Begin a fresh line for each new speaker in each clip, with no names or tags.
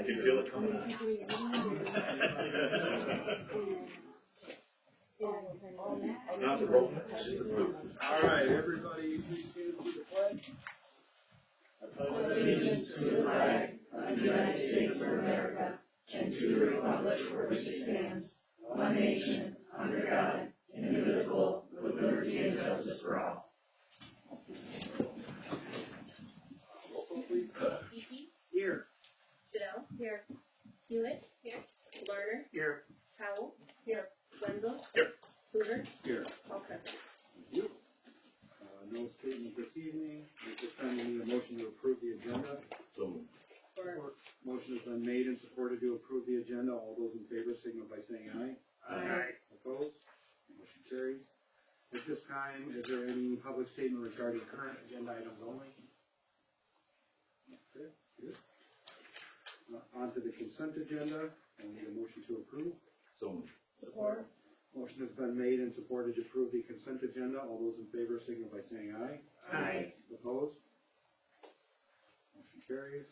I can feel it coming on. It's not the rope, it's just the food.
All right, everybody, please stand for the pledge.
I pledge allegiance to the flag of the United States of America and to the republic for which it stands, one nation, under God, indivisible, with liberty and justice for all.
Roll call, please.
Beaky,
Here.
Chanel, here. Hewitt, here. Lerner,
Here.
Powell, here. Wenzel,
Here.
Hoover,
Here.
all present.
Thank you. No statement this evening. At this time, we need a motion to approve the agenda.
So,
Or
Motion has been made and supported to approve the agenda. All those in favor signal by saying aye.
Aye.
Opposed? Motion carries. At this time, is there any public statement regarding current agenda items only? Okay, good. On to the consent agenda. I need a motion to approve.
so,
support.
Motion has been made and supported to approve the consent agenda. All those in favor signal by saying aye.
Aye.
Opposed? Motion carries.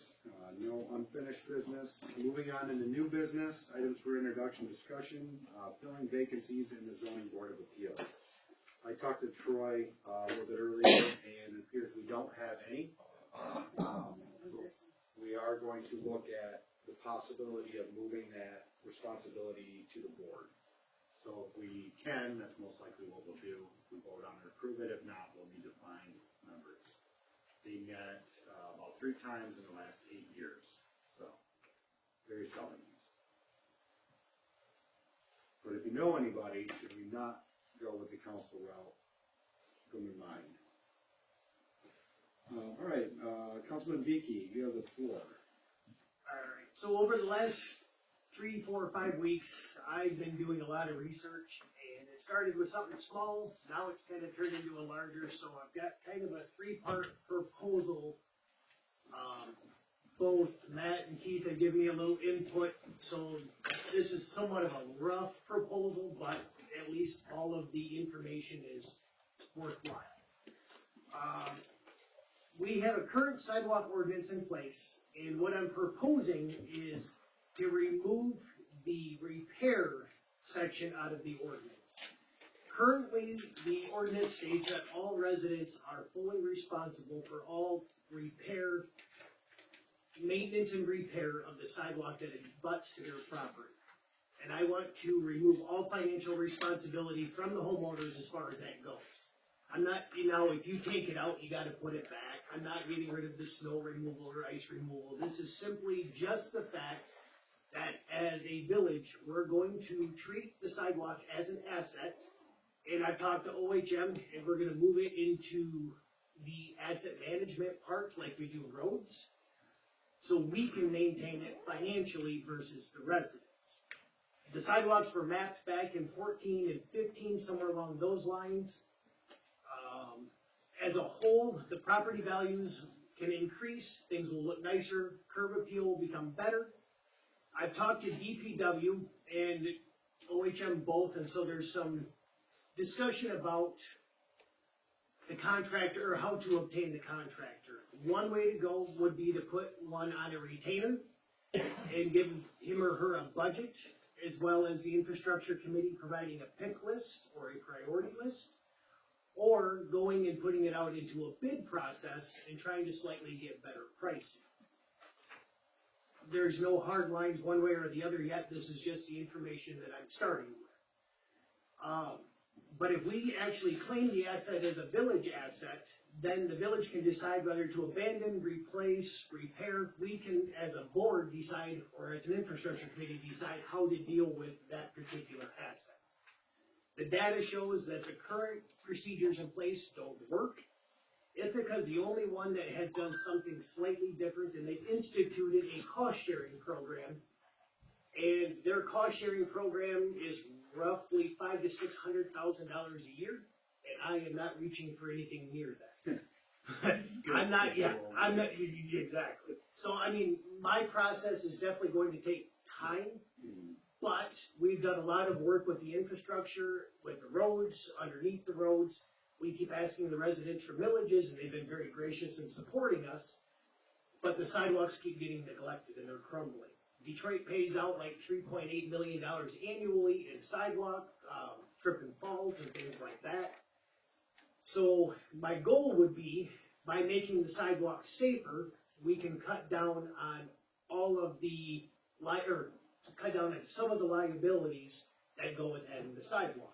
No unfinished business. Moving on into new business, items for introduction discussion, filling vacancies in the zoning board of appeals. I talked to Troy a little bit earlier, and it appears we don't have any. We are going to look at the possibility of moving that responsibility to the board. So if we can, that's most likely what we'll do. We vote on it, approve it. If not, we'll need to find members. They met about 3 times in the last 8 years, so very seldom used. But if you know anybody, should we not go with the council route, keep them in mind. All right, Councilman Beaky, you have the floor.
Alright, so over the last 3, 4, or 5 weeks, I've been doing a lot of research, and it started with something small, now it's kind of turned into a larger, so I've got kind of a 3-part proposal. Both Matt and Keith have given me a little input, so this is somewhat of a rough proposal, but at least all of the information is worthwhile. We have a current sidewalk ordinance in place, and what I'm proposing is to remove the repair section out of the ordinance. Currently, the ordinance states that all residents are fully responsible for all repair, maintenance and repair of the sidewalk that abuts to their property. And I want to remove all financial responsibility from the homeowners as far as that goes. I'm not, if you take it out, you gotta put it back. I'm not getting rid of the snow removal or ice removal. This is simply just the fact that as a village, we're going to treat the sidewalk as an asset. And I've talked to OHM, and we're gonna move it into the asset management part like we do roads, so we can maintain it financially versus the residents. The sidewalks were mapped back in 14 and 15, somewhere along those lines. As a whole, the property values can increase, things will look nicer, curb appeal will become better. I've talked to DPW and OHM both, and so there's some discussion about the contractor, or how to obtain the contractor. One way to go would be to put one on a retainer and give him or her a budget, as well as the infrastructure committee providing a pick list or a priority list, or going and putting it out into a bid process and trying to slightly get better pricing. There's no hard lines one way or the other yet. This is just the information that I'm starting with. But if we actually claim the asset as a village asset, then the village can decide whether to abandon, replace, repair. We can, as a board, decide, or as an infrastructure committee, decide how to deal with that particular asset. The data shows that the current procedures in place don't work. Ithaca is the only one that has done something slightly different, and they've instituted a cost-sharing program. And their cost-sharing program is roughly $500,000 to $600,000 a year, and I am not reaching for anything near that. I'm not exactly. So, I mean, my process is definitely going to take time, but we've done a lot of work with the infrastructure, with the roads, underneath the roads. We keep asking the residents for millages, and they've been very gracious in supporting us, but the sidewalks keep getting neglected and they're crumbling. Detroit pays out like $3.8 million annually in sidewalk, trip and falls and things like that. So my goal would be, by making the sidewalks safer, we can cut down on all of the or cut down on some of the liabilities that go with having the sidewalk.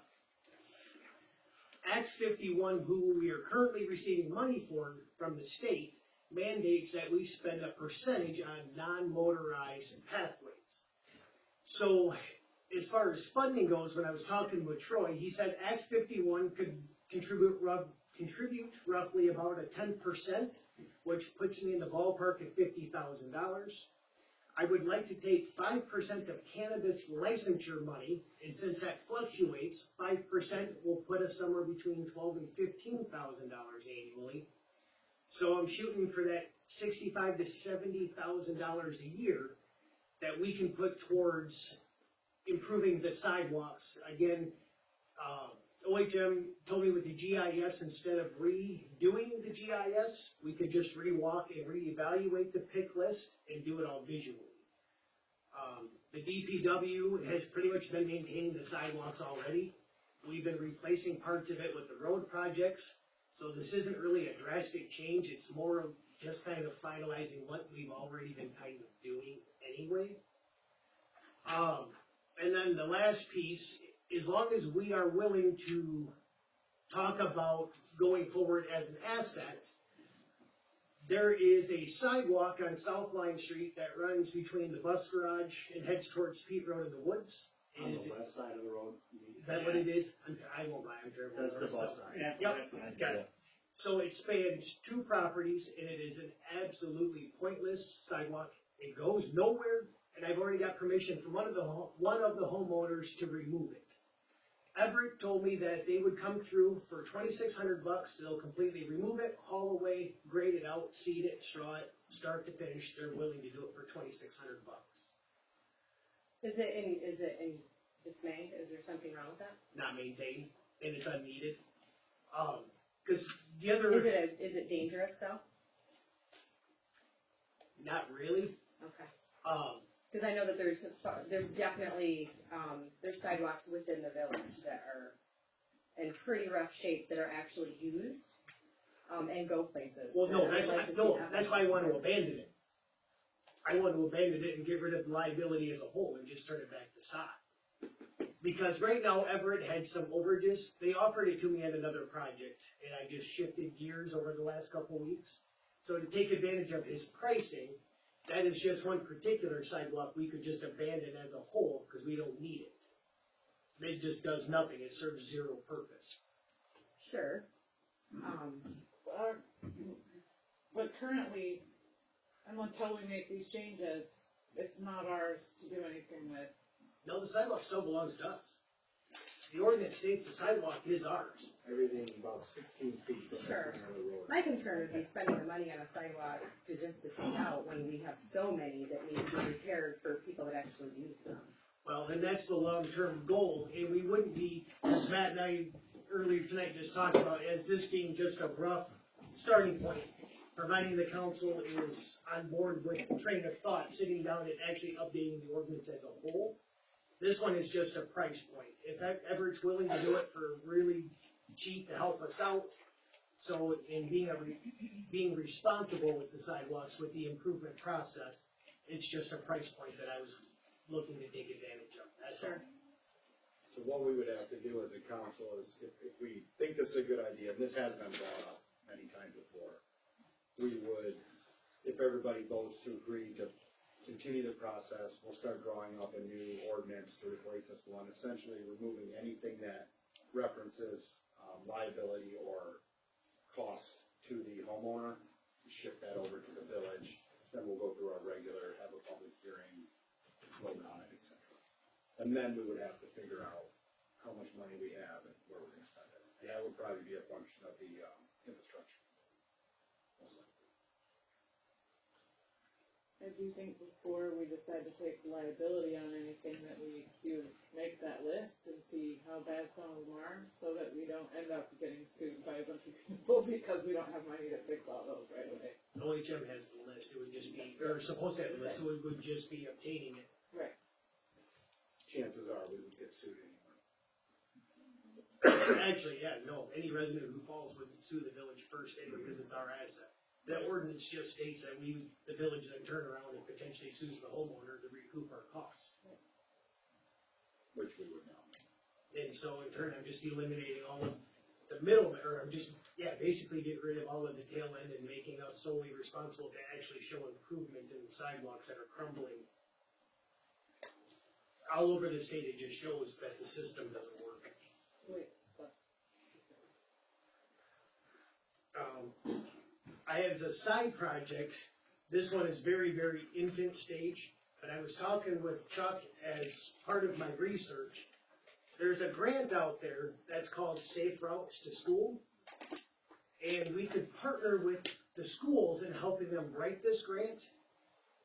Act 51, who we are currently receiving money for from the state, mandates that we spend a percentage on non-motorized pathways. So, as far as funding goes, when I was talking with Troy, he said Act 51 could contribute roughly about a 10%, which puts me in the ballpark at $50,000. I would like to take 5% of cannabis licensure money, and since that fluctuates, 5% will put us somewhere between $12,000 and $15,000 annually. So I'm shooting for that $65,000 to $70,000 a year that we can put towards improving the sidewalks. Again, OHM told me with the GIS, instead of redoing the GIS, we could just rewalk and reevaluate the pick list and do it all visually. The DPW has pretty much been maintaining the sidewalks already. We've been replacing parts of it with the road projects, so this isn't really a drastic change. It's more of just kind of finalizing what we've already been kind of doing anyway. And then the last piece, as long as we are willing to talk about going forward as an asset, there is a sidewalk on South Line Street that runs between the bus garage and heads towards Pete Road in the woods.
On the west side of the road.
Is that what it is? I won't lie, I'm terrible.
That's the bus side.
Yep, got it. So it spans two properties, and it is an absolutely pointless sidewalk. It goes nowhere, and I've already got permission from one of the homeowners to remove it. Everett told me that they would come through for $2,600. They'll completely remove it, haul away, grade it out, seed it, straw it, start to finish. They're willing to do it for $2,600.
Is it in dismay? Is there something wrong with that?
Not maintained, and it's unneeded. Because the other,
Is it dangerous though?
not really.
Okay. Because I know that there's definitely, there's sidewalks within the village that are in pretty rough shape that are actually used, and go places.
Well, no,
And I'd like to see that
that's why I want to
happen.
abandon it. I want to abandon it and get rid of the liability as a whole and just turn it back to sod. Because right now Everett had some overages. They offered it to me at another project, and I just shifted gears over the last couple of weeks. So to take advantage of his pricing, that is just one particular sidewalk we could just abandon as a whole because we don't need it. It just does nothing. It serves zero purpose.
Sure.
But currently, and until we make these changes, it's not ours to do anything with.
No, the sidewalk still belongs to us. The ordinance states the sidewalk is ours.
Everything about 16 feet from the
Sure.
center of the road.
My concern would be spending the money on a sidewalk to take out when we have so many that need to be repaired for people that actually use them.
Well, and that's the long-term goal, and we wouldn't be, as Matt and I earlier tonight just talked about, as this being just a rough starting point, providing the council is on board with the train of thought, sitting down and actually updating the ordinance as a whole. This one is just a price point. If Everett's willing to do it for really cheap to help us out, so in being responsible with the sidewalks, with the improvement process, it's just a price point that I was looking to take advantage of. That's all.
So what we would have to do as a council is, if we think this is a good idea, and this has been brought up many times before, we would, if everybody votes to agree to continue the process, we'll start drawing up a new ordinance to replace this one, essentially removing anything that references liability or cost to the homeowner, shift that over to the village, then we'll go through our regular, have a public hearing, vote on it, etc. And then we would have to figure out how much money we have and where we're gonna spend it. And that would probably be a function of the infrastructure. Most likely.
I do think before we decide to take liability on anything that we do make that list and see how bad some of them are, so that we don't end up getting sued by a bunch of people because we don't have money to fix all those right away.
OHM has the list. It would just be, or are supposed to have a list, so we would just be obtaining it.
Chances are we would get sued anyway.
Actually, yeah, no, any resident who falls would sue the village first anyway, because it's our asset. That ordinance just states that the village then turn around and potentially sues the homeowner to recoup our costs.
Which we would not.
And so in turn, I'm just eliminating all of the middleman, or I'm just, basically get rid of all of the tail end and making us solely responsible to actually show improvement in the sidewalks that are crumbling. All over the state, it just shows that the system doesn't work. I have a side project. This one is very, very infant stage, but I was talking with Chuck as part of my research. There's a grant out there that's called Safe Routes to School, and we could partner with the schools in helping them write this grant.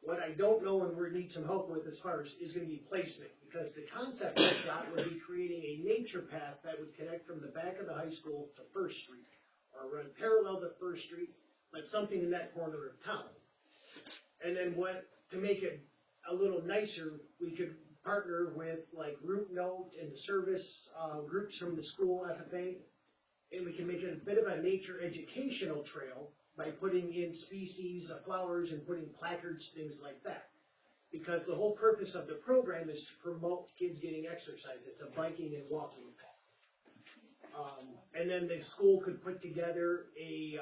What I don't know and we need some help with as far as is going to be placement, because the concept I've got would be creating a nature path that would connect from the back of the high school to First Street, or run parallel to First Street, like something in that corner of town. And then to make it a little nicer, we could partner with like Root Note and the service groups from the school FFA, and we can make it a bit of a nature educational trail by putting in species of flowers and putting placards, things like that. Because the whole purpose of the program is to promote kids getting exercise. It's a biking and walking path. And then the school could put together a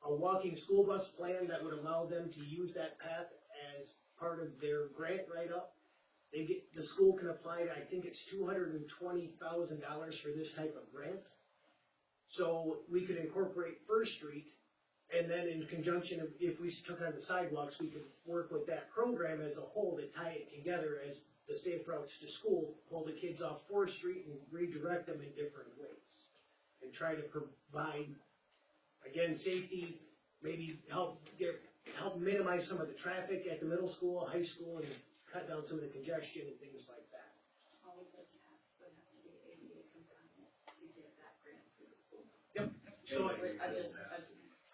walking school bus plan that would allow them to use that path as part of their grant write-up. The school can apply, I think it's $220,000 for this type of grant. So we could incorporate First Street, and then in conjunction, if we took on the sidewalks, we could work with that program as a whole to tie it together as the Safe Routes to School, pull the kids off 4th Street and redirect them in different ways. And try to provide, again, safety, maybe help minimize some of the traffic at the middle school, high school, and cut down some of the congestion and things like that.
All of those paths would have to be ADA compliant to get that grant for the school.
So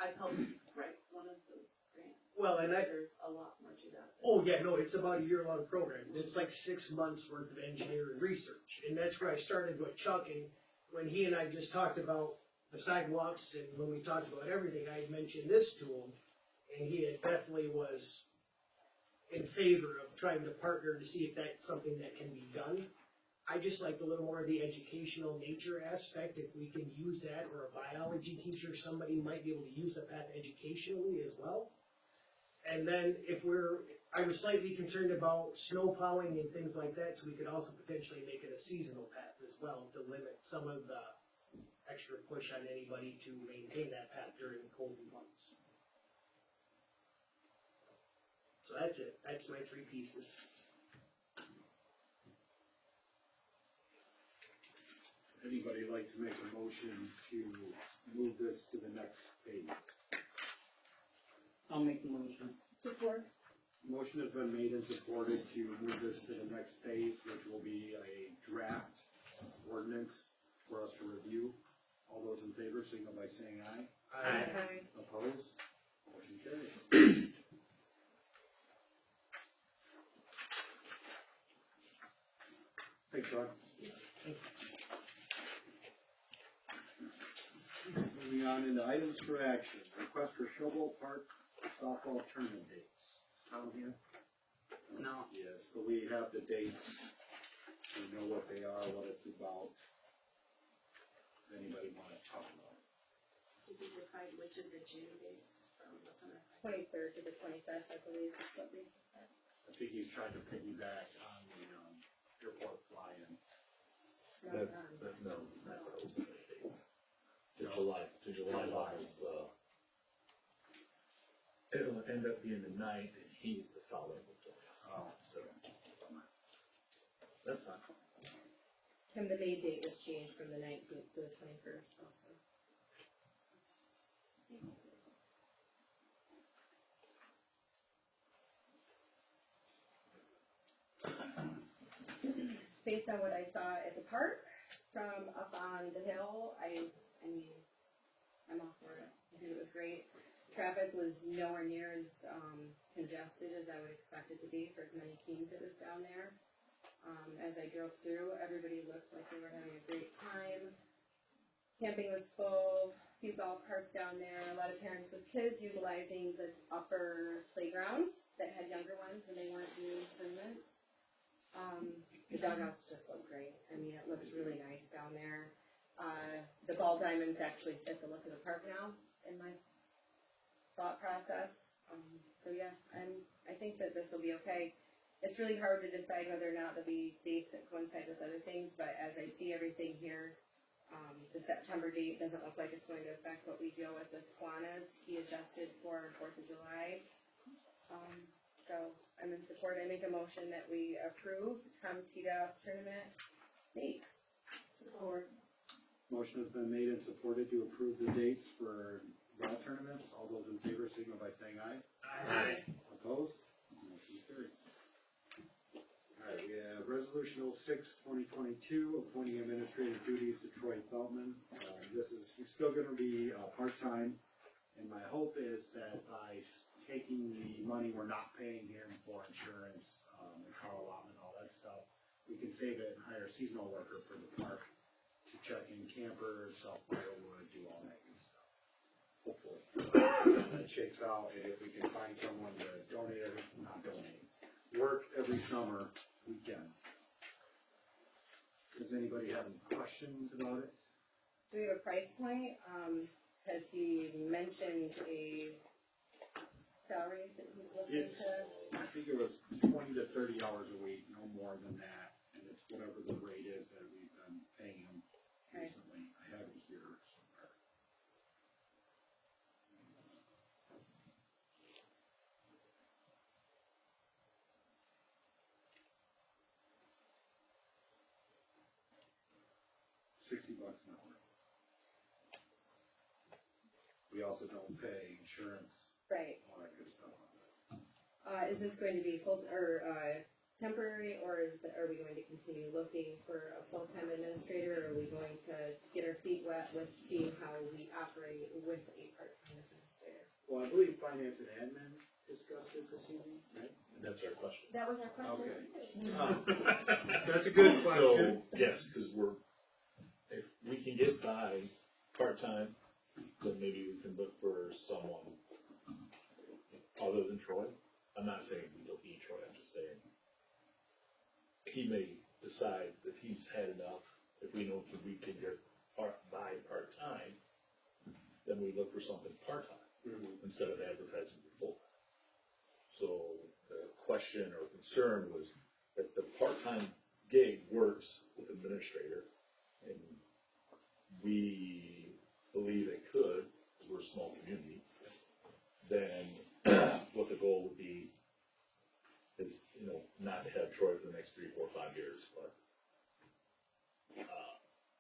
I've helped write one of those grants.
Well, and
There's a lot more to that.
oh yeah, no, it's about a year-long program. It's like 6 months worth of engineering research. And that's where I started with Chuck, and when he and I just talked about the sidewalks, and when we talked about everything, I had mentioned this to him, and he definitely was in favor of trying to partner to see if that's something that can be done. I just like a little more of the educational nature aspect. If we can use that, or a biology teacher, somebody might be able to use the path educationally as well. And then I was slightly concerned about snow plowing and things like that, so we could also potentially make it a seasonal path as well to limit some of the extra push on anybody to maintain that path during the cold months. So that's it. That's my 3 pieces.
Anybody like to make a motion to move this to the next phase?
I'll make the motion.
Support.
Motion has been made and supported to move this to the next phase, which will be a draft ordinance for us to review. All those in favor, signal by saying aye.
Aye.
Opposed? Motion carries. Thanks, John. Moving on into items for action. Request for Showboat Park softball tournament dates. Is Tom here?
No.
Yes, but we have the dates. We know what they are, what it's about. Anybody want to talk about it?
Did we decide which of the June days from the summer?
23rd to the 25th, I believe, is what Lisa said.
I think he's trying to piggyback on the airport fly-in.
Not,
No, that was the date. To July is, it'll end up being the 9th, and he's the following weekend.
Oh,
So, that's fine.
Kim, the May date was changed from the 19th to the 21st also. Based on what I saw at the park from up on the hill, I mean, I'm all for it. I think it was great. Traffic was nowhere near as, congested as I would expect it to be for as many teams that was down there. As I drove through, everybody looked like they were having a great time. Camping was full, few golf carts down there, a lot of parents with kids utilizing the upper playgrounds that had younger ones when they weren't doing tournaments. The dugouts just look great. I mean, it looks really nice down there. The ball diamonds actually fit the look of the park now, in my thought process. So yeah, I think that this will be okay. It's really hard to decide whether or not there'll be dates that coincide with other things, but as I see everything here, the September date doesn't look like it's going to affect what we deal with Kiwanis. He adjusted for 4th of July. So I'm in support. I make a motion that we approve Tom Tito's tournament dates.
Support.
Motion has been made and supported to approve the dates for that tournaments. All those in favor signal by saying aye.
Aye.
Opposed? Motion carried. Alright, we have Resolution 06-2022, appointing administrative duties to Troy Feldman. He's still gonna be, part-time, and my hope is that by taking the money we're not paying him for insurance, and car allotment, all that stuff, we can save it and hire a seasonal worker for the park to check in campers, sell firewood, do all that good stuff. Hopefully, that shakes out, and if we can find someone to work every summer, we can. Does anybody have any questions about it?
Do we have a price point? Has he mentioned a salary that he's looking
It's-
to?
I think it was 20 to 30 hours a week, no more than that, and it's whatever the rate is that we've been paying him
Okay.
recently. I have it here somewhere. $60 an hour. We also don't pay insurance,
Right.
all that good stuff.
Is this going to be full, or, temporary, or are we going to continue looking for a full-time administrator, or are we going to get our feet wet with seeing how we operate with a part-time administrator?
Well, I believe finance and admin discussed it this evening, right?
And that's our question.
That was our question.
That's a good question.
So, yes, because if we can get by part-time, then maybe we can look for someone other than Troy. I'm not saying he'll be Troy, I'm just saying he may decide that he's had enough. If we know we can get by part-time, then we look for something part-time instead of advertising for full-time. So the question or concern was if the part-time gig works with administrator, and we believe it could, because we're a small community, then what the goal would be is, not to have Troy for the next 3, 4, 5 years, but,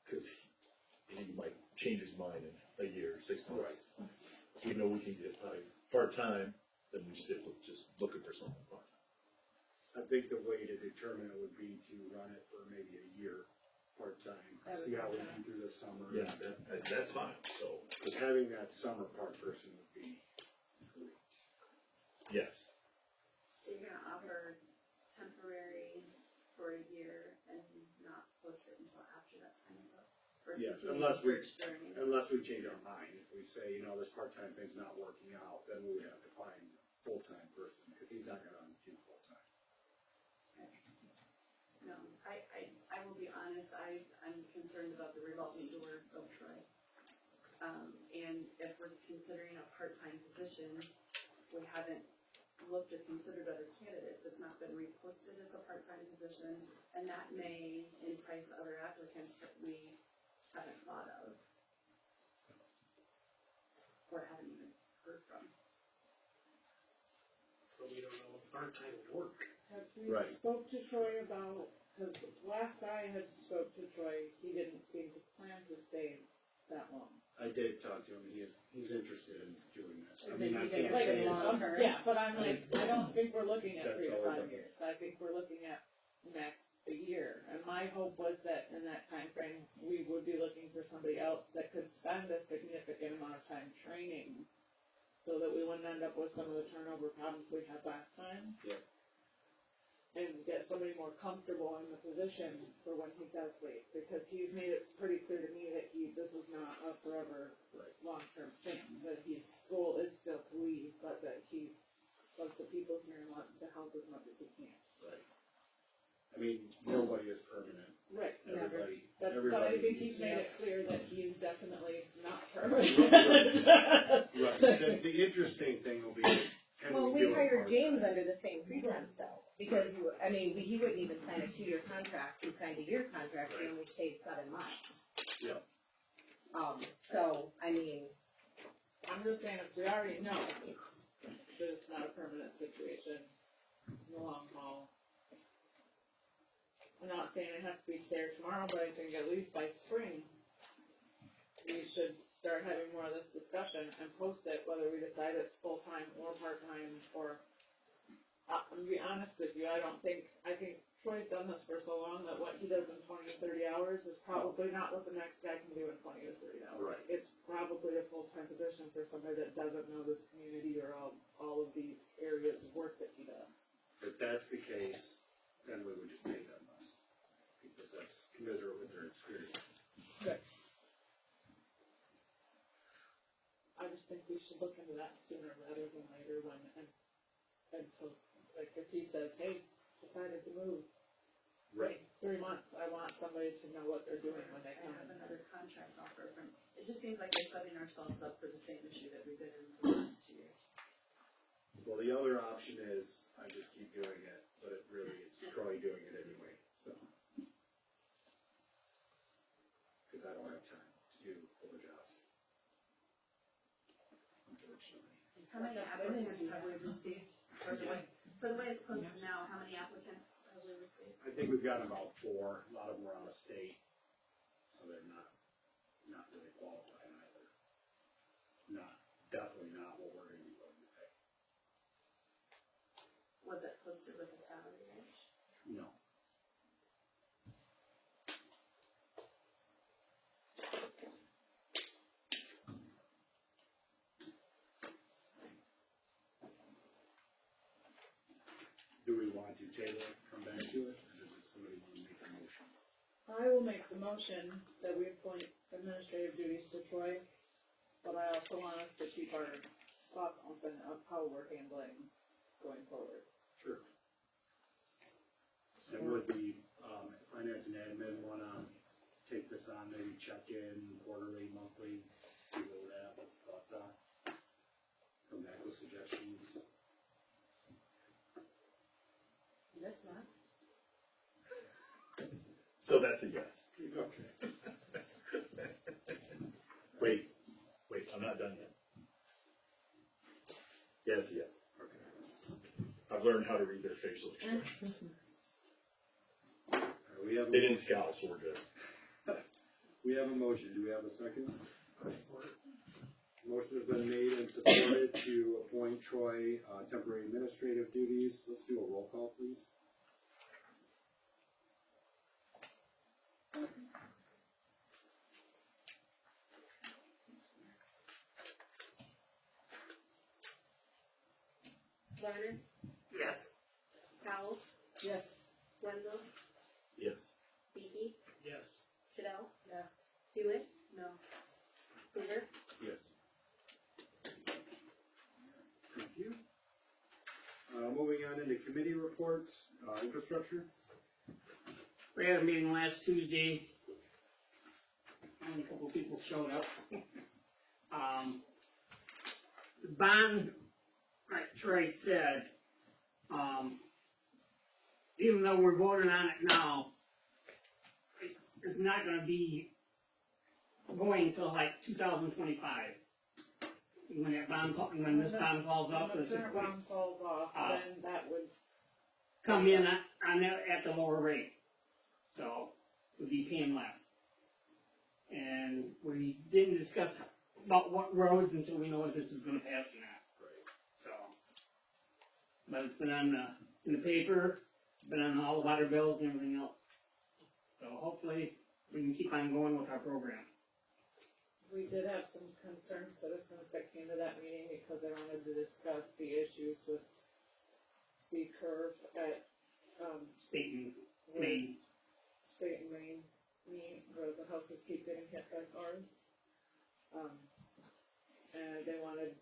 because he might change his mind in a year, 6 months.
Right.
We know we can get part-time, then we stick with just looking for something part-time.
I think the way to determine it would be to run it for maybe a year, part-time,
That
see
was
how we
okay.
do through the summer.
Yeah, that's fine, so,
Because having that summer part person would be great.
yes.
So you're gonna offer temporary for a year and not post it until after that time is up? Or
Yes,
continue
unless
to
we-
search during?
Unless we change our mind, if we say, this part-time thing's not working out, then we would have to find a full-time person, because he's not gonna do full-time.
No, I will be honest, I'm concerned about the revolving door of Troy. And if we're considering a part-time position, we haven't looked or considered other candidates. It's not been reposted as a part-time position, and that may entice other applicants that we haven't thought of. Or haven't even heard from.
But we don't know if part-time will work.
Have we
Right.
spoke to Troy about, because last I had spoke to Troy, he didn't seem to plan to stay that long.
I did talk to him, he's interested in doing this. I
Is
mean,
it
I
he's
can't
interested
say
in
it's
long
a-
term?
Yeah, but I'm like, I don't think we're looking at
That's
3 to
always
5
a-
years. I think we're looking at max a year. And my hope was that in that time frame, we would be looking for somebody else that could spend a significant amount of time training so that we wouldn't end up with some of the turnover problems we had last time.
Yeah.
And get somebody more comfortable in the position for when he does leave, because he's made it pretty clear to me that this is not a forever,
Right.
long-term thing, that his goal is still to leave, but that he loves the people here and wants to help as much as he can.
Right. I mean, nobody is permanent.
Right.
Everybody.
But I
everybody
think
needs-
he's made it clear that he is definitely not permanent.
Right. The interesting thing will be, can
Well,
we
we
do it
hired
part-time?
James under the same pretense though, because he wouldn't even sign a 2-year contract, he signed a year contract, and only stayed 7 months.
Yeah.
So, I mean,
I'm just saying, if we already know that it's not a permanent situation in the long haul. I'm not saying it has to be today or tomorrow, but I think at least by spring, we should start having more of this discussion and post it, whether we decide it's full-time or part-time, or, I'm gonna be honest with you, I think Troy's done this for so long that what he does in 20 or 30 hours is probably not what the next guy can do in 20 or 30 hours.
Right.
It's probably a full-time position for somebody that doesn't know this community or all of these areas of work that he does.
If that's the case, then we would just pay them less, because that's commensurate with their experience.
I just think we should look into that sooner rather than later until, like, if he says, hey, decided to move.
Right.
3 months, I want somebody to know what they're doing when they
I
come
have
in.
another contract offer from, it just seems like we're setting ourselves up for the same issue that we've been in for the last 2 years.
Well, the other option is I just keep doing it, but it's Troy doing it anyway, so. Because I don't have time to do 4 jobs. Unfortunately.
How many applicants have we received? Or for the way it's posted now, how many applicants have we received?
I think we've got about 4, a lot of them are out of state, so they're not really qualified either. Definitely not what we're gonna be willing to pay.
Was it posted with a salary range?
No. Do we want to table it, come back to it, or does somebody want to make a motion?
I will make the motion that we appoint administrative duties to Troy, but I also want us to keep our thoughts open of how we're handling going forward.
Sure. And would the, finance and admin wanna take this on, maybe check in quarterly, monthly, see where we're at, what the thoughts are? Come back with suggestions.
this month,
So that's a yes.
Okay.
Wait, I'm not done yet. Yeah, it's a yes.
Okay.
I've learned how to read their facial expressions.
We have,
They didn't scowl, so we're good.
we have a motion, do we have a second? Motion has been made and supported to appoint Troy, temporary administrative duties. Let's do a roll call, please.
Garner,
Yes.
Powell,
Yes.
Wenzel,
Yes.
Beatty,
Yes.
Shadell,
yes.
Hewitt, no. Hoover,
Yes. Thank you. Moving on into committee reports, infrastructure.
We had a meeting last Tuesday. Only a couple people showed up. The bond, like Troy said, even though we're voting on it now, it's not gonna be going until like 2025. When that bond, when this bond falls off,
When
it's
the current bond falls off, then that would,
come in at the lower rate. So, we'd be paying less. And we didn't discuss about what roads until we know if this is gonna pass or not.
Right.
So, but it's been in the paper, been on all the water bills and everything else. So hopefully, we can keep on going with our program.
we did have some concerned citizens that came to that meeting because they wanted to discuss the issues with the curve at,
State and
where
Maine.
State and Main meet, where the houses keep getting hit by cars. And they wanted,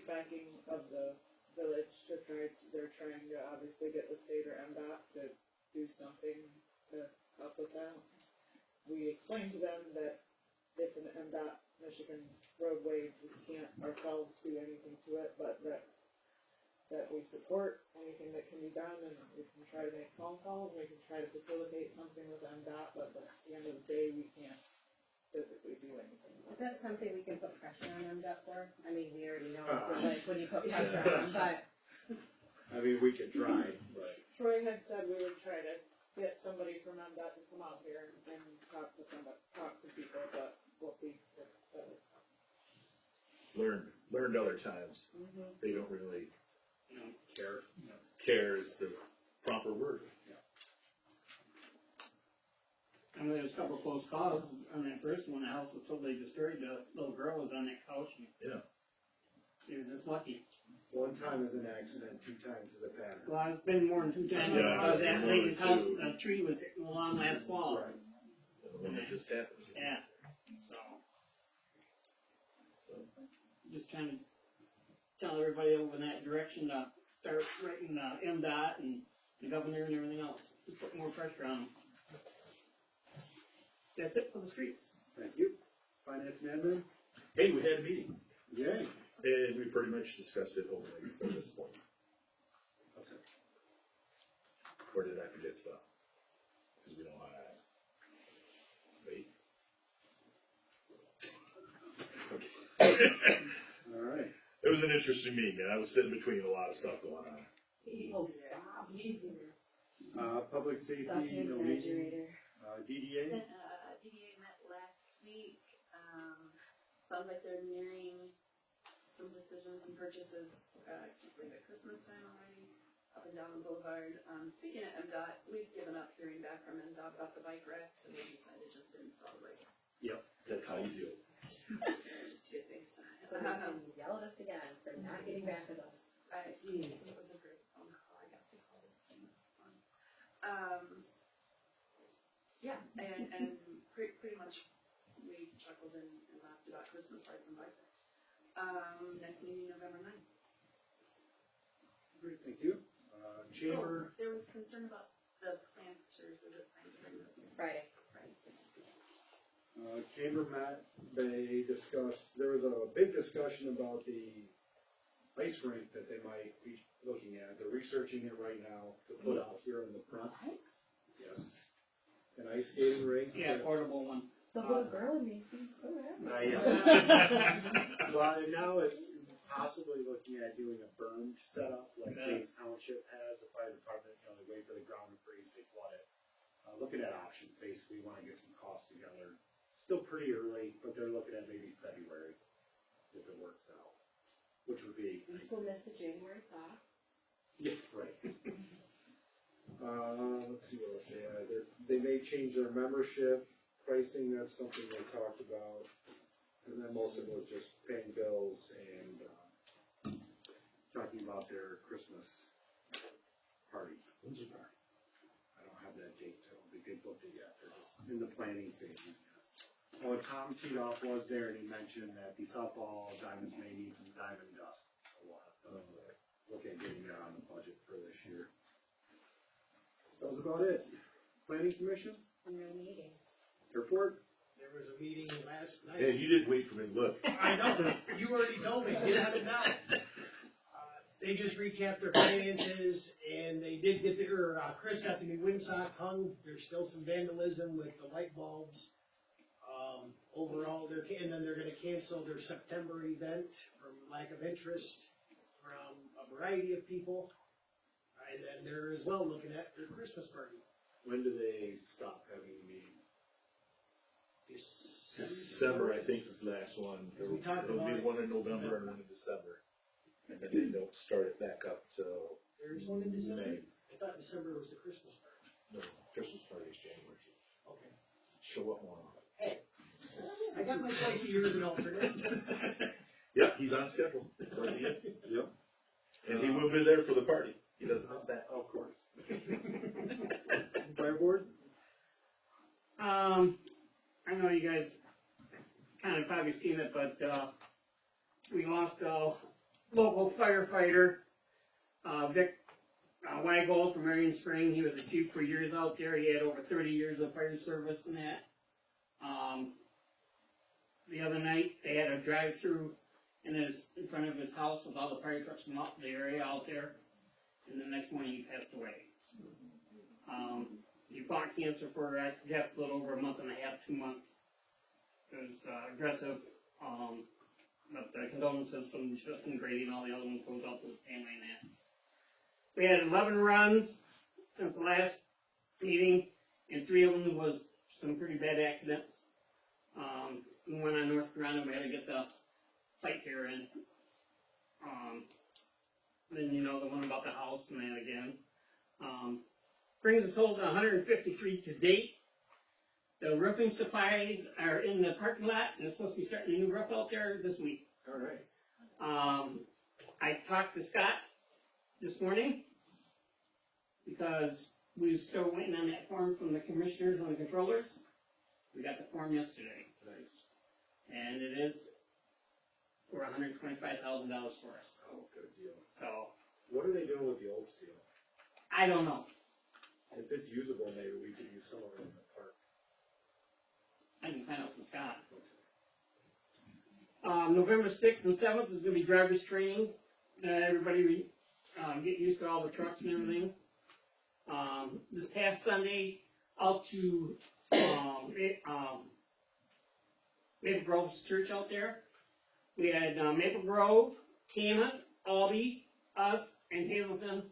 backing of the village to they're trying to obviously get the state or MDOT to do something to help us out. We explained to them that it's an MDOT Michigan roadway, we can't ourselves do anything to it, but that we support anything that can be done, and we can try to make phone calls, we can try to facilitate something with MDOT, but at the end of the day, we can't physically do anything.
Is that something we can put pressure on MDOT for? I mean, we already know, like, when you put pressure on them, but.
I mean, we could try, but
Troy had said we would try to get somebody from MDOT to come out here and talk to people, but we'll see.
Learned other times,
Mm-hmm.
they don't really
care.
care is the proper word.
I mean, there's a couple of close calls on that first one. The house was totally destroyed. The little girl was on that couch. And
Yeah.
she was just lucky.
One time is an accident, 2 times is a pattern.
Well, it's been more than 2 times
Yeah,
because
it's
that
been more than
lady's house,
2.
a tree was hitting along last fall.
Right.
When it just happened.
Yeah. So,
So,
just trying to tell everybody over in that direction to start writing MDOT and the governor and everything else to put more pressure on them. That's it for the streets.
Thank you. Finance and admin?
hey, we had a meeting,
Yay.
and we pretty much discussed it openly at this point.
Okay.
Or did I forget stuff? Because we don't want to wait.
All right.
It was an interesting meeting, and I was sitting between a lot of stuff going on.
Oh, stop.
Easier.
Public safety,
Such an
no meeting.
exaggerator.
DDA?
DDA met last week. Sounds like they're nearing some decisions and purchases. I can't believe it, Christmas time already, up and down the boulevard. Speaking of MDOT, we've given up hearing back from MDOT about the bike racks, and we decided just to install the brake.
That's how you do it.
Just get things done.
So they can yell at us again for not getting back with us.
It was a great phone call. I got to call this thing. It was fun. Yeah, and pretty much we chuckled and laughed about Christmas lights and bike racks. Next meeting, November 9th.
Great, thank you. Chamber,
Oh, there was concern about the planters. Is it time to bring those in?
Friday.
Right.
Chamber met, they discussed, there was a big discussion about the ice rink that they might be looking at. They're researching it right now to put out here in the front.
What?
Yes. An ice skating rink.
Yeah, portable one.
The little girl in me seems so happy.
Well, and now it's possibly looking at doing a berm setup like James Township has, the fire department, they wait for the ground to freeze, they flood it. Looking at options, basically, want to get some costs together. Still pretty early, but they're looking at maybe February, if it works out, which would be.
At least we'll miss the January thaw.
Yeah, right. Let's see what else they had. They may change their membership pricing, that's something they talked about. And then most of it was just paying bills and, talking about their Christmas party.
When's your party?
I don't have that date till they booked it yet, they're just in the planning stage. Oh, and Tom Teedoff was there and he mentioned that the softball diamonds may need some diamond dust. So we'll have to look at getting that on the budget for this year. That was about it. Planning commission,
No meeting.
airport,
There was a meeting last night.
Hey, you didn't wait for me to look.
I know. You already told me. You have it now. They just recapped their finances, and they did get Chris got the new windsock hung. There's still some vandalism with the light bulbs. Overall, and then they're going to cancel their September event from lack of interest from a variety of people. And then they're as well looking at their Christmas party.
when do they stop having a meeting?
December, I think, is the last one.
We talked
There'll be
about it.
one in November and one in December. And then they don't start it back up till
There's one in December.
May.
I thought December was the Christmas party.
No, Christmas party is January.
Okay.
Show up more.
Hey. I got my twice a year as an alternate.
Yep, he's on schedule. Twice a year.
Yep.
And he will be there for the party. He doesn't miss that.
Of course. Fire board?
I know you guys kind of probably seen it, but, we lost a local firefighter, Vic Waggle from Marion Spring. He was a chief for years out there. He had over 30 years of fire service and that. The other night, they had a drive-through in front of his house with all the fire trucks from up the area out there. And the next morning, he passed away. He fought cancer for, I guess, a little over a month and a half, 2 months. It was aggressive, but the condolences from Justin Grady and all the other ones goes out to the family and that. We had 11 runs since the last meeting, and 3 of them was some pretty bad accidents. The one on North Corona, we had to get the fight here in. Then you know the one about the house and that again. Brings a total to 153 to date. The roofing supplies are in the parking lot, and it's supposed to be starting a new roof out there this week.
All right.
I talked to Scott this morning because we were still waiting on that form from the commissioners and the controllers. We got the form yesterday.
Nice.
And it is for $125,000 for us.
Oh, good deal.
So,
What are they doing with the old steel?
I don't know.
If it's usable, maybe we could use some of it in the park.
I can find out from Scott. November 6th and 7th is going to be driver's training. Everybody get used to all the trucks and everything. This past Sunday, out to Maple Grove Church out there. We had Maple Grove, Camas, Albee, us, and Hazleton,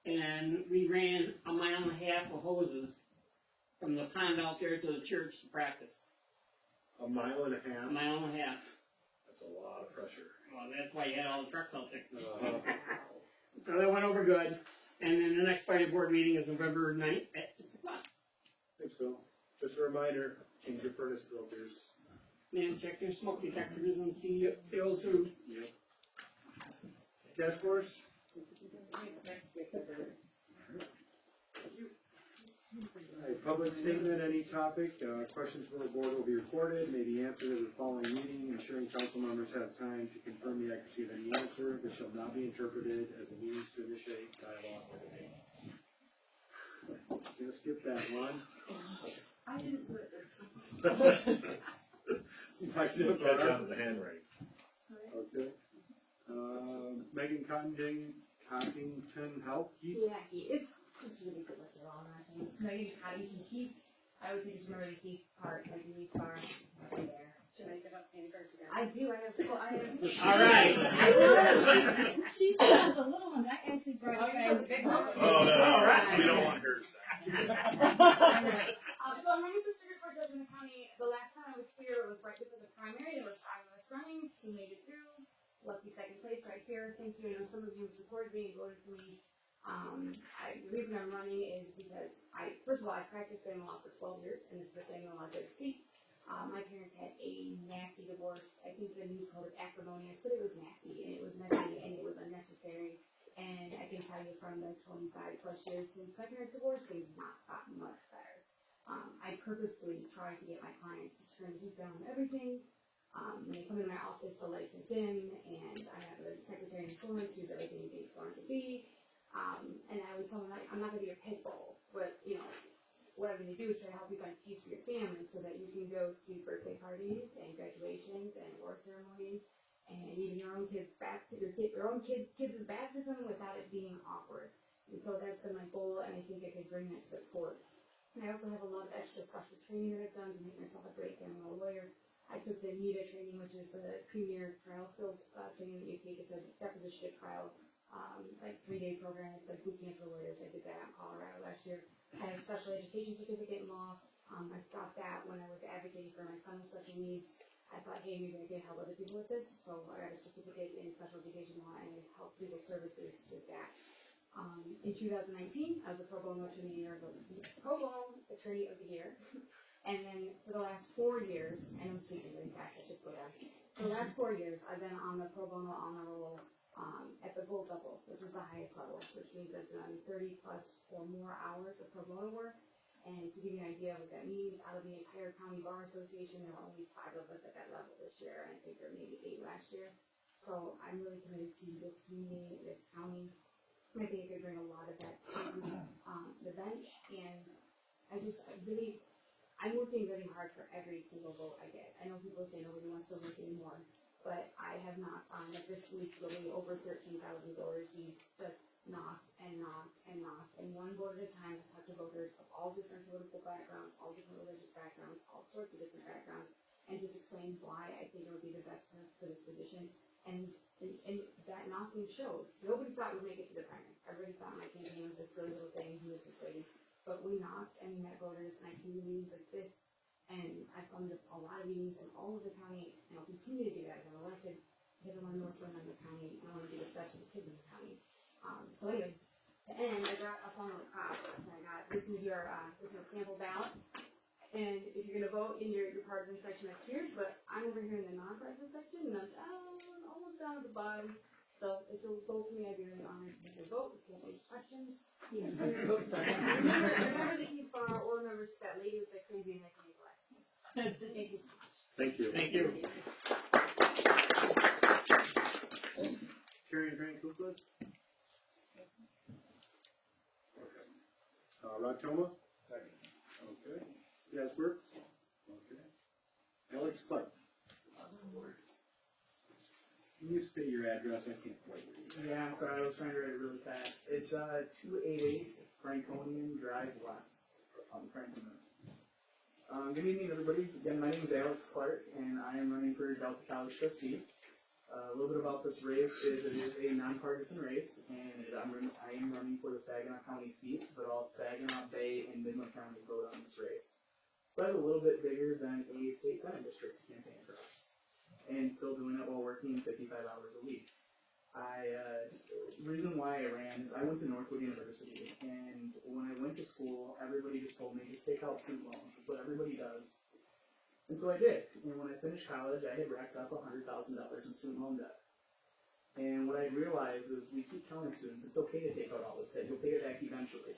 and we ran 1.5 miles of hoses from the pond out there to the church to practice.
1.5 miles?
1.5 miles.
That's a lot of pressure.
Well, that's why you had all the trucks out there.
Uh,
So that went over good. And then the next fire board meeting is November 9th at 6 o'clock.
Thanks, Bill. Just a reminder, change your furnace filters.
And check your smoke detectors and CO2.
Yep. Task force? Alright, public statement, any topic, questions from the board will be recorded, may be answered at the following meeting, ensuring council members have time to confirm the accuracy of any answer. This shall not be interpreted as a means to initiate dialogue or debate. Gonna skip that one.
I didn't do it this time.
Mike,
Catch on to the handwriting.
Okay. Megan Coddington Help, Keith?
Yeah, it's ridiculous at all last name. Megan Coddington Keith. I always think it's remember the Keith part, like the Keith bar right there.
Should I give up Andy first again?
I do, I have, well, I have.
All right.
She still has the little ones, I actually brought
Oh,
you
you
guys.
got the big one.
Oh, no.
All right.
We don't want her to
So I'm running for circuit court judge in the county. The last time I was here, it was right before the primary. There were 5 of us running, 2 made it through. Lucky second place right here. Thank you. I know some of you have supported me and voted for me. The reason I'm running is because first of all, I practiced family law for 12 years, and this is a family law judge seat. My parents had a nasty divorce. I think the news called it acrimonious, but it was nasty, and it was messy, and it was unnecessary. And I can tell you from the 25 plus years since my parents divorced, they've not gotten much better. I purposely try to get my clients to turn the heat down on everything. When they come in my office, the lights are dim, and I have a secretary in Florence who's everything you think Florence would be. And I always tell them, like, I'm not going to be your pit bull, but, you know, what I'm going to do is try to help you find peace for your family so that you can go to birthday parties and graduations and award ceremonies and even your own kids' kids' baptism without it being awkward. And so that's been my goal, and I think I could bring that to the court. And I also have a lot of extra special training that I've done to make myself a great family law lawyer. I took the NEDA training, which is the premier trial skills training that you take. It's a deposition to trial, like 3-day program. It's like boot camp for lawyers. I did that in Colorado last year. I have a special education certificate in law. I got that when I was advocating for my son with special needs. I thought, hey, maybe I could help other people with this. So I got a certificate in special education law and I helped legal services with that. In 2019, I was a pro bono attorney of the year.
And then for the last 4 years, and I'm speaking really fast, I should slow down. For the last 4 years, I've been on the pro bono honor roll at the gold level, which is the highest level, which means I've done 30 plus or more hours of pro bono work. And to give you an idea of what that means, out of the entire county bar association, there were only 5 of us at that level this year, and I think there were maybe 8 last year. So I'm really committed to this community, this county. I think I could bring a lot of that to the bench, and I'm working really hard for every single vote I get. I know people say nobody wants to work anymore, but I have not found that this week really over 13,000 voters. We just knocked and knocked and knocked, and one vote at a time. I talked to voters of all different political backgrounds, all different religious backgrounds, all sorts of different backgrounds, and just explained why I think it would be the best for this position. And that knocking showed. Nobody thought we'd make it to the primary. Everybody thought my campaign was this silly little thing. Who was this lady? But we knocked and we met voters, and I came to meetings like this, and I've come to a lot of meetings in all of the county, and I'll continue to do that. I got elected because I want to North Rhode Island County, and I want to do what's best for the kids in the county. So anyway, to end, I got up on this is your this is a sample ballot, and if you're gonna vote in your partisan section, that's here. But I'm over here in the non-partisan section, and I'm almost down at the bottom. So if you'll vote for me, I'd be really honored to have your vote. If you have any questions, remember to keep our org members to that lady with the crazy neck and glasses. Thank you so much.
Thank you.
Thank you.
Carrie and Grant Kuklas? Rod Toma? Okay. Yes, Brooks? Okay. Alex Clark? Can you state your address? I can't quite read.
Yeah, I'm sorry, I was trying to write it really fast. It's 288 Franconian Drive West, Franklin. Good evening, everybody. Again, my name is Alex Clark, and I am running for Delta College trustee. A little bit about this race is it is a nonpartisan race, and I am running for the Saginaw County seat, but all Saginaw Bay and Midland County vote on this race. So I have a little bit bigger than a state senate district campaign for us, and still doing it while working 55 hours a week. The reason why I ran is I went to Northwood University, and when I went to school, everybody just told me just take out student loans. That's what everybody does. And so I did. And when I finished college, I had racked up $100,000 in student loan debt. And what I realized is we keep telling students it's okay to take out all this debt. You'll pay it back eventually.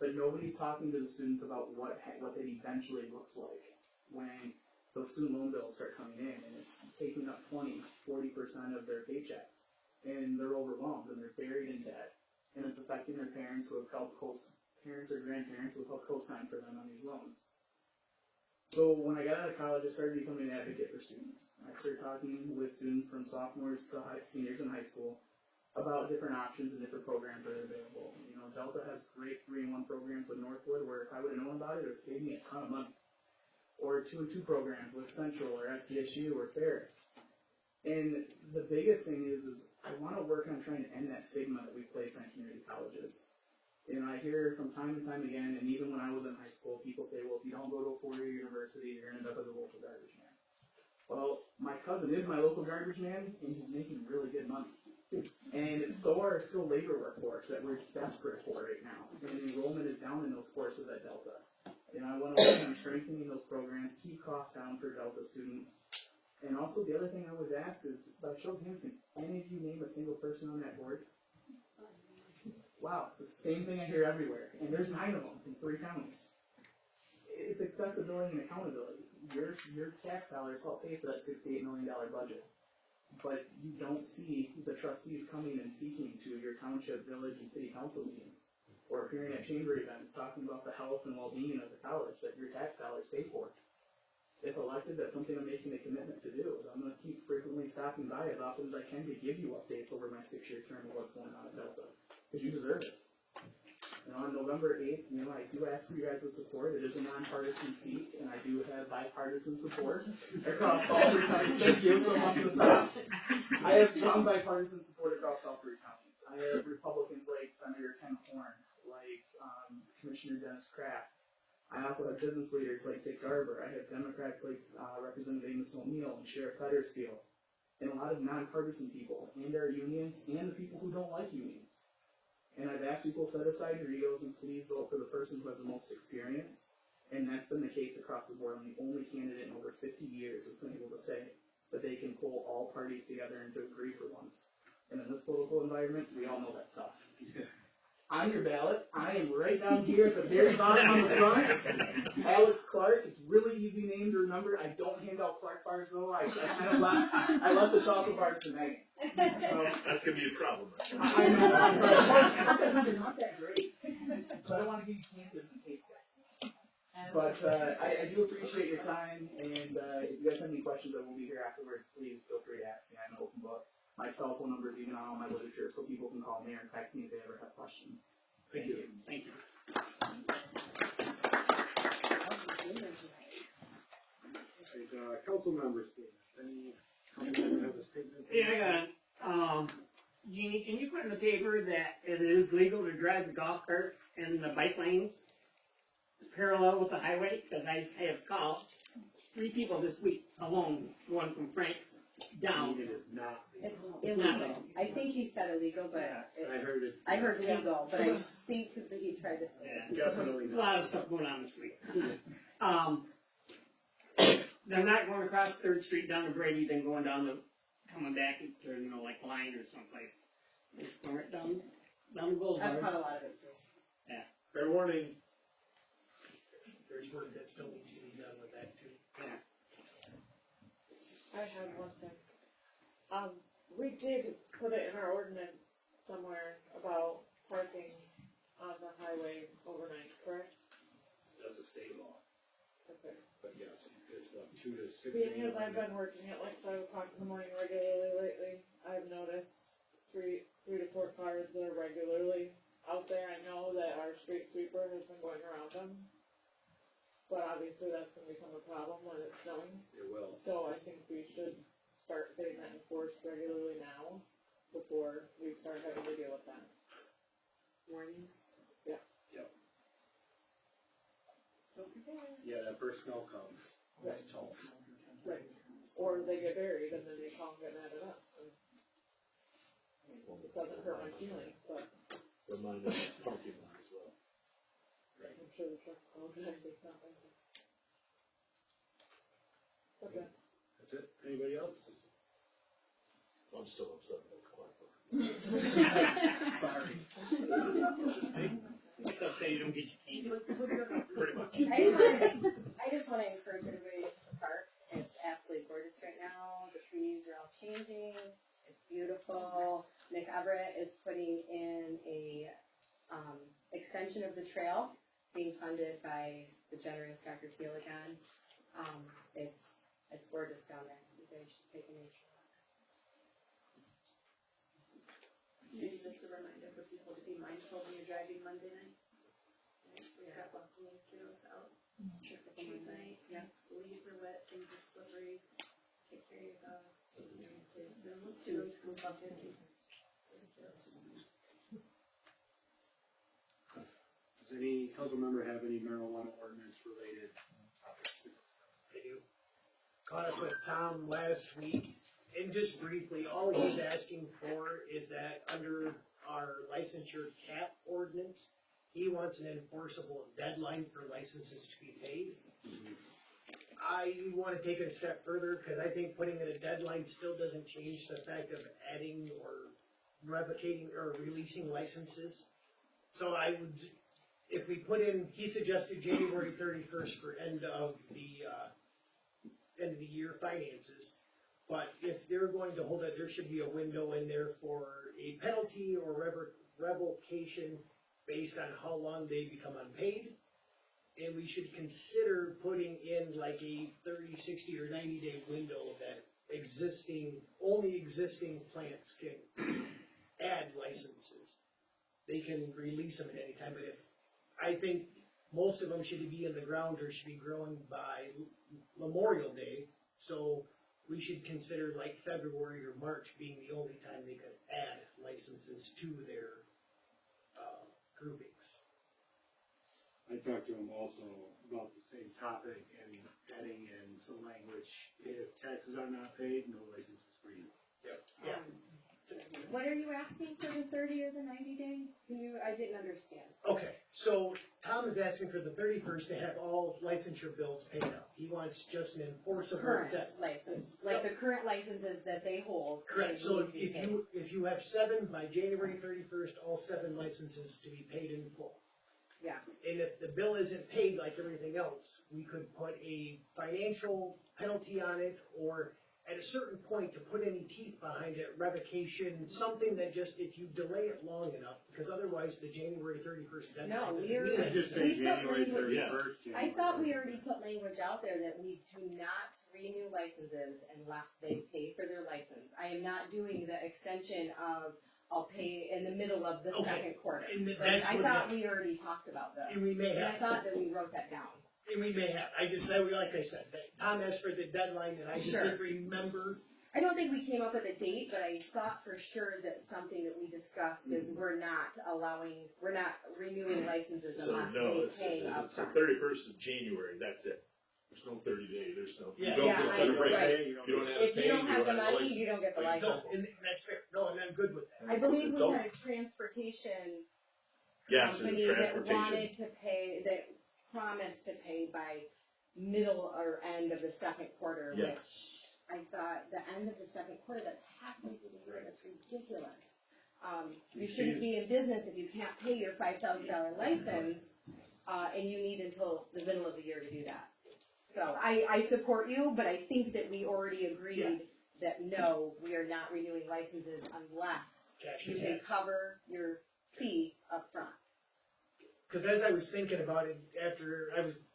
But nobody's talking to the students about what that eventually looks like when those student loan bills start coming in, and it's taking up 20, 40% of their paychecks. And they're overwhelmed, and they're buried in debt. And it's affecting their parents who have helped parents or grandparents who have helped co-sign for them on these loans. So when I got out of college, I started becoming an advocate for students. I started talking with students from sophomores to seniors in high school about different options and different programs that are available. You know, Delta has great 3-in-1 programs with Northwood, where if I would have known about it, it would save me a ton of money. Or 2-in-2 programs with Central or SDSU or Ferris. And the biggest thing is I want to work on trying to end that stigma that we place on community colleges. And I hear from time to time again, and even when I was in high school, people say, well, if you don't go to a 4-year university, you're going to end up as a local garbage man. Well, my cousin is my local garbage man, and he's making really good money. And so are skilled labor workforce that we're desperate for right now. And enrollment is down in those courses at Delta. And I want to work on strengthening those programs, keep costs down for Delta students. And also the other thing I was asked is, by show of hands, can any of you name a single person on that board? Wow, it's the same thing I hear everywhere. And there's 9 of them in 3 counties. It's accessibility and accountability. Your tax dollars help pay for that $68 million budget. But you don't see the trustees coming and speaking to your township, village, and city council meetings, or appearing at chamber events talking about the health and well-being of the college that your tax dollars pay for. If elected, that's something I'm making a commitment to do. So I'm going to keep frequently stopping by as often as I can to give you updates over my 6-year term of what's going on at Delta. Because you deserve it. And on November 8th, I do ask for you guys' support. It is a nonpartisan seat, and I do have bipartisan support across all 3 counties. Thank you so much for the time. I have strong bipartisan support across all 3 counties. I have Republicans like Senator Ken Horn, like Commissioner Dennis Kraft. I also have business leaders like Dick Garber. I have Democrats like Representative Amos O'Neill and Sheriff Fettersfield, and a lot of nonpartisan people, and our unions, and the people who don't like unions. And I've asked people, set aside your egos and please vote for the person who has the most experience And that's been the case across the board. I'm the only candidate in over 50 years that's been able to say that they can pull all parties together and to agree for once. And in this political environment, we all know that's tough. On your ballot, I am right down here at the very bottom on the front. Alex Clark. It's really easy name to remember. I don't hand out Clark bars though. I kind of left the chocolate bars to Megan. So
That's gonna be a problem.
I know. I'm sorry. They're not that great. So I don't want to give you candy just in case, guys. But I do appreciate your time, and if you guys have any questions, I will be here afterwards. Please feel free to ask me. I'm an open book. My cell phone number is even on all my literature, so people can call me or text me if they ever have questions. Thank you.
Thank you.
Council members, any council member have a statement?
Yeah, I got it. Jeannie, can you put in the paper that it is legal to drive the golf carts in the bike lanes parallel with the highway? Because I have called 3 people this week alone, one from Frank's down.
It is not.
It's
It's not
illegal.
legal.
I think he said illegal, but
I heard it.
I heard legal, but I think that he tried to say it.
Yeah.
Definitely
A
not.
lot of stuff going on this week. They're not going across 3rd Street down to Brady, then going down the, coming back to, like Line or someplace. They're just going right down the boulevard.
I've caught a lot of it too.
Fair warning.
There's work that still needs to be done with that too.
I had one thing. We did put it in our ordinance somewhere about parking on the highway overnight, correct?
That's a state law,
Okay.
but yes, it's like 2 to 6
Being as
a.m.
I've been working at like 5 o'clock in the morning regularly lately, I've noticed 3 to 4 cars that are regularly out there. I know that our street sweeper has been going around them, but obviously that's going to become a problem when it's snowing.
It will.
So I think we should start getting that enforced regularly now before we start having to deal with that.
Warnings.
Yeah, that first snow comes.
Right.
It's tough.
Right. Or they get buried and then they call and get mad at us. And it doesn't hurt my feelings, but
Remind them of parking lot as well.
I'm sure the truck will have to stop. Okay.
That's it. Anybody else?
I'm still upset about Clark.
Sorry.
What's up, say you don't get your candy?
Pretty much.
I just want to encourage everybody to the park. It's absolutely gorgeous right now. The trees are all changing. It's beautiful. Nick Everett is putting in a extension of the trail, being funded by the generous Dr. Teal again. It's gorgeous down there. You guys should take a nature walk.
Maybe just a reminder for people to be mindful when you're driving Monday night. We've got lots of little kiddos out. It's trick night.
Yeah.
The leaves are wet, things are slippery. Take care of your dogs, take care of your kids, and look kiddos some pumpkins.
Does any council member have any marijuana ordinance related topics?
I do. Caught up with Tom last week, and just briefly, all he's asking for is that under our licensure cap ordinance, he wants an enforceable deadline for licenses to be paid. I want to take it a step further, because I think putting in a deadline still doesn't change the fact of adding or revocating or releasing licenses. So I would, if we put in, he suggested January 31st for end of the year finances. But if they're going to hold it, there should be a window in there for a penalty or revocation based on how long they become unpaid. And we should consider putting in like a 30, 60, or 90-day window that only existing plants can add licenses. They can release them at any time, but I think most of them should be in the ground or should be growing by Memorial Day. So we should consider like February or March being the only time they could add licenses to their groupings.
I talked to him also about the same topic and adding in some language, if taxes are not paid, no license is for you.
Yeah.
What are you asking for the 30 or the 90 day? I didn't understand.
Okay, so Tom is asking for the 31st to have all licensure bills paid up. He wants just an enforceable
Current
debt.
license, like the current licenses that they hold.
Correct,
they
so
need to be paid.
if you have 7 by January 31st, all 7 licenses to be paid in full.
Yes.
And if the bill isn't paid like everything else, we could put a financial penalty on it, or at a certain point to put any teeth behind it, revocation, something that just, if you delay it long enough, because otherwise the January 31st deadline
No,
doesn't
we're-
mean
I
it.
just say
We put
January
language-
31st.
I thought we already put language out there that we do not renew licenses unless they pay for their license. I am not doing the extension of, I'll pay in the middle of the
Okay.
second quarter.
And
Like,
that's
I
what
thought we already talked about this.
And we may
And I
have.
thought that we wrote that down.
And we may have, like I said, that Tom asked for the deadline, and I just
Sure.
didn't remember.
I don't think we came up with a date, but I thought for sure that something that we discussed is we're not renewing licenses
So
unless
no,
they
it's
pay
the
upfront.
31st of January, that's it. There's no 30 day, there's no.
Yeah.
You don't
Yeah,
get
I-
the break.
right.
You don't have to
If you
pay,
don't have the
a
money,
license.
you don't get the
Like,
license.
No, and that's fair. No, and I'm good with that.
I believe
It's
we
over.
had a transportation
Yeah, so the
company that
transportation.
wanted to pay, that promised to pay by middle or end of the second quarter,
Yeah.
which I thought the end of the second quarter, that's halfway through the year, that's ridiculous. You shouldn't be in business if you can't pay your $5,000 license, and you need until the middle of the year to do that. So I support you, but I think that we already agreed that no, we are not renewing licenses unless
Cash
you
in
can
hand.
cover your fee up front.
Because as I was thinking about it, after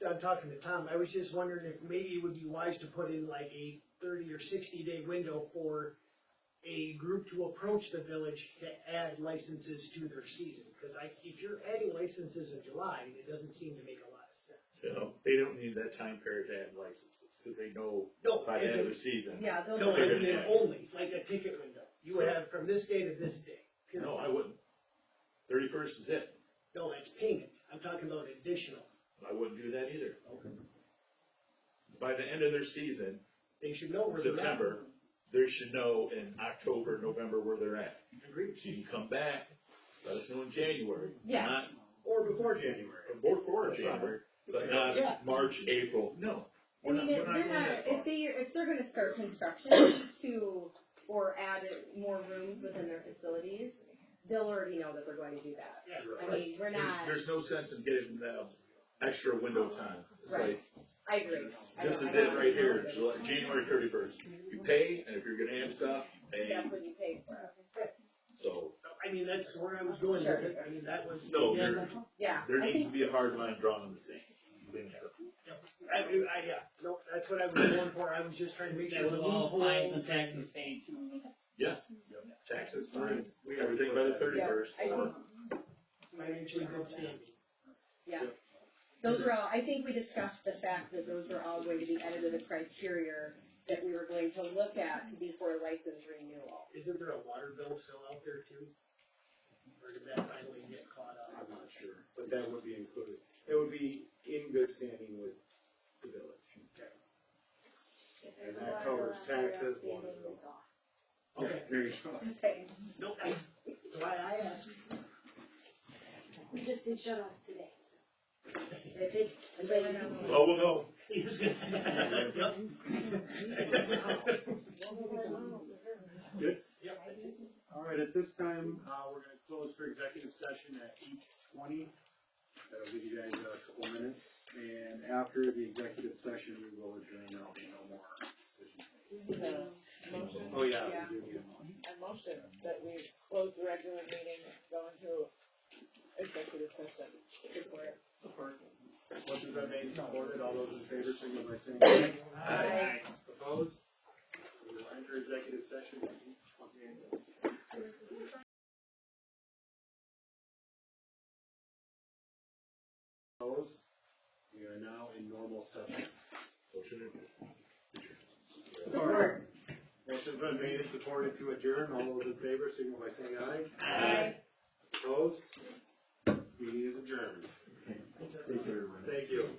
I'm talking to Tom, I was just wondering if maybe it would be wise to put in like a 30 or 60 day window for a group to approach the village to add licenses to their season. Because if you're adding licenses in July, it doesn't seem to make a lot of sense.
So they don't need that time period to add licenses, because they know
No,
by the
as
end of
in,
the season.
Yeah, they'll
no,
do
as
it.
in only, like a ticket window. You would have from this day to this day. period.
No, I wouldn't. 31st is it.
No, that's payment. I'm talking about additional.
I wouldn't do that either.
Okay.
By the end of their season,
They should know where they're at.
September, they should know in October, November where they're at.
Agreed.
So you can come back, let us know in January.
Yeah.
Not
Or before January.
before January, but not
Yeah.
March, April. No.
I mean,
We're not
they're
going
not,
that far.
if they're gonna start construction or add more rooms within their facilities, they'll already know that they're going to do that.
Yeah,
I mean, we're not,
There's no sense in getting that extra window time. It's
Right.
like,
I agree.
this is it right here, January 31st. You pay, and if you're gonna add stuff, pay.
That's what you pay for.
So,
I mean, that's where I was going with it. I mean, that was.
No,
Yeah,
there
I
needs to
think,
be a hard line drawn in the sand.
Yeah, no, that's what I was going for. I was just trying to make
That
sure the
was all fines and
loopholes.
taxes paid too.
Yeah, taxes, fine, everything by the 31st.
I think,
Financially good standing.
yeah. Those were all, I think we discussed the fact that those were all going to be added to the criteria that we were going to look at before license renewal.
Isn't there a water bill still out there too? Or did that finally get caught up?
I'm not sure, but that would be included. It would be in good standing with the village. And that covers taxes, water bill.
Okay.
There you go.
Just saying.
No, that's why I asked.
We just did shut offs today.
Well, we'll know.
He's gonna. Yep.
Good?
Yep, that's it.
All right, at this time, we're gonna close for executive session at 8:20. That'll give you guys a couple minutes, and after the executive session, we will adjourn. There'll be no more decisions.
Motion,
Oh, yeah.
Yeah.
we do need a motion.
I motion that we close the regular meeting, go into executive session.
Support.
Motion's been made and supported. All those in favor, signal by saying aye.
Aye.
Opposed? We will enter executive session at 8:28. Opposed? We are now in normal session.
Support.
Motion's been made and supported to adjourn. All those in favor, signal by saying aye.
Aye.
Opposed? Meeting is adjourned. Thank you.